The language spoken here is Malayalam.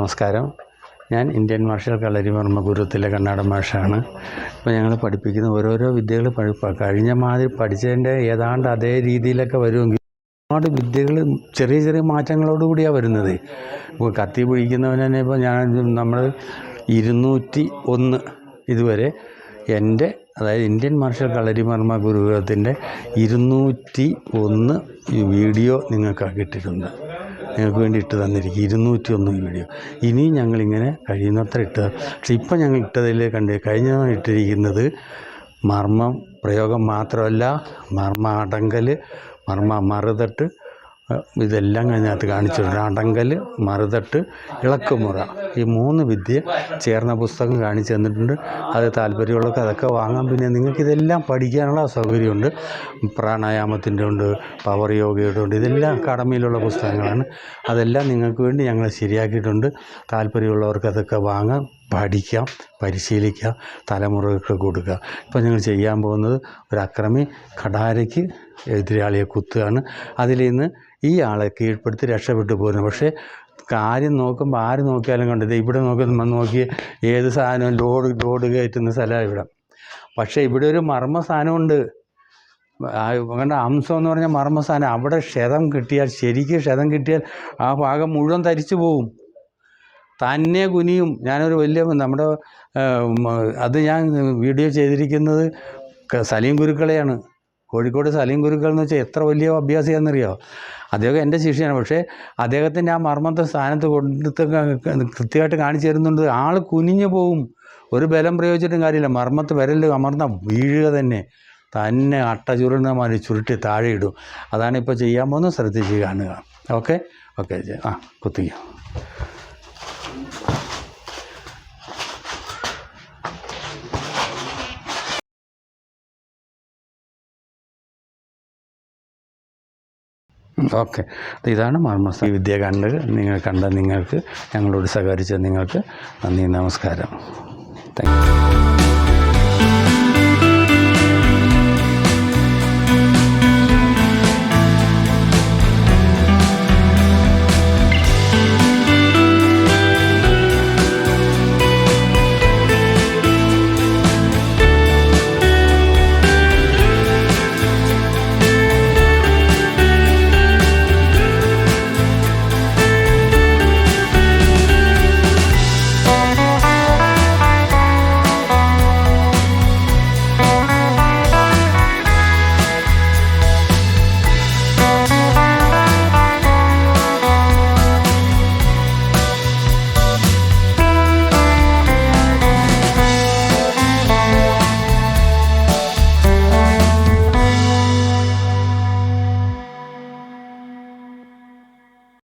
നമസ്കാരം. ഞാൻ ഇന്ത്യൻ മാർഷൽ കളരിവർമ്മ ഗുരുത്തിലെ കർണാടക മാഷാണ്. ഇപ്പോൾ ഞങ്ങൾ പഠിപ്പിക്കുന്ന ഓരോരോ വിദ്യകൾ കഴിഞ്ഞ മാതിരി പഠിച്ചതിൻ്റെ ഏതാണ്ട് അതേ രീതിയിലൊക്കെ വരുമെങ്കിൽ ഒരുപാട് വിദ്യകൾ ചെറിയ ചെറിയ മാറ്റങ്ങളോടുകൂടിയാണ് വരുന്നത്. ഇപ്പോൾ കത്തി പിടിക്കുന്നവന് തന്നെ ഇപ്പോൾ നമ്മൾ 201 ഇതുവരെ എൻ്റെ, അതായത് ഇന്ത്യൻ മാർഷൽ കളരിവർമ്മ ഗുരുകുലത്തിൻ്റെ 201 വീഡിയോ നിങ്ങൾക്ക് കിട്ടിയിട്ടുണ്ട്. നിങ്ങൾക്ക് വേണ്ടി ഇട്ട് തന്നിരിക്കും 201 വീഡിയോ. ഇനിയും ഞങ്ങളിങ്ങനെ കഴിയുന്നത്ര ഇട്ട്, പക്ഷെ ഇപ്പം ഞങ്ങൾ ഇട്ടതിൽ കഴിഞ്ഞ ഇട്ടിരിക്കുന്നത് മർമ്മം പ്രയോഗം മാത്രമല്ല, മർമ്മ അടങ്കൽ, മർമ്മ മറുതട്ട്, ഇതെല്ലാം അതിനകത്ത് കാണിച്ചിട്ടുണ്ട്. അടങ്കൽ, മറുതട്ട്, ഇളക്കുമുറ, ഈ 3 വിദ്യ ചേർന്ന പുസ്തകം കാണിച്ചു തന്നിട്ടുണ്ട്. അത് താല്പര്യമുള്ളവർക്ക് അതൊക്കെ വാങ്ങാം. പിന്നെ നിങ്ങൾക്കിതെല്ലാം പഠിക്കാനുള്ള സൗകര്യമുണ്ട്. പ്രാണായാമത്തിൻ്റെ ഉണ്ട്, പവർ യോഗയുടെ ഉണ്ട്, ഇതെല്ലാം അക്കാഡമിയിലുള്ള പുസ്തകങ്ങളാണ്. അതെല്ലാം നിങ്ങൾക്ക് വേണ്ടി ഞങ്ങൾ ശരിയാക്കിയിട്ടുണ്ട്. താല്പര്യമുള്ളവർക്ക് അതൊക്കെ വാങ്ങാം, പഠിക്കാം, പരിശീലിക്കാം, തലമുറകൾക്ക് കൊടുക്കുക. ഇപ്പോൾ ഞങ്ങൾ ചെയ്യാൻ പോകുന്നത് ഒരു അക്രമി കടാരയ്ക്ക് എതിരാളിയെ കുത്തുകയാണ്. അതിൽ നിന്ന് ഈ ആളെ കീഴ്പ്പെടുത്തി രക്ഷപ്പെട്ടു പോരുന്നു. പക്ഷേ കാര്യം നോക്കുമ്പോൾ ആര് നോക്കിയാലും കണ്ടത് ഇവിടെ നോക്കി ഏത് സാധനവും ലോഡ് കയറ്റുന്ന സ്ഥലമാണ് ഇവിടെ. പക്ഷേ ഇവിടെ ഒരു മർമ്മ സ്ഥാനമുണ്ട്. അങ്ങനെ അംശം എന്ന് പറഞ്ഞാൽ മർമ്മസ്ഥാനം. അവിടെ ക്ഷതം കിട്ടിയാൽ, ശരിക്കും ക്ഷതം കിട്ടിയാൽ ആ ഭാഗം മുഴുവൻ തരിച്ചു പോവും, തന്നെ കുനിയും. ഞാനൊരു വലിയ നമ്മുടെ അത് ഞാൻ വീഡിയോ ചെയ്തിരിക്കുന്നത് സലീം ഗുരുക്കളെയാണ്. കോഴിക്കോട് സലീം ഗുരുക്കൾ എന്ന് വെച്ചാൽ എത്ര വലിയ അഭ്യാസിയാണെന്നറിയോ? അദ്ദേഹം എൻ്റെ ശിഷ്യനാണ്. പക്ഷേ അദ്ദേഹത്തിൻ്റെ ആ മർമ്മത്തെ സ്ഥാനത്ത് കൊടുത്ത് കൃത്യമായിട്ട് കാണിച്ചു തരുന്നുണ്ട്. ആൾ കുനിഞ്ഞു പോവും. ഒരു ബലം പ്രയോഗിച്ചിട്ടും കാര്യമില്ല. മർമ്മത്ത് വിരൽ അമർന്ന വീഴുക തന്നെ അട്ട ചുരുണ്ട മാതിരി ചുരുട്ടി താഴെ ഇടും. അതാണ് ഇപ്പോൾ ചെയ്യാൻ പോകുന്നത്. ശ്രദ്ധിച്ച് കാണുക. ഓക്കെ കുത്തിക്കുക. ഓക്കെ, ഇതാണ് മർമ്മസ്ഥ വിദ്യ. കണ്ട നിങ്ങൾക്ക്, ഞങ്ങളോട് സഹകരിച്ച നിങ്ങൾക്ക് നന്ദി, നമസ്കാരം. Thank you.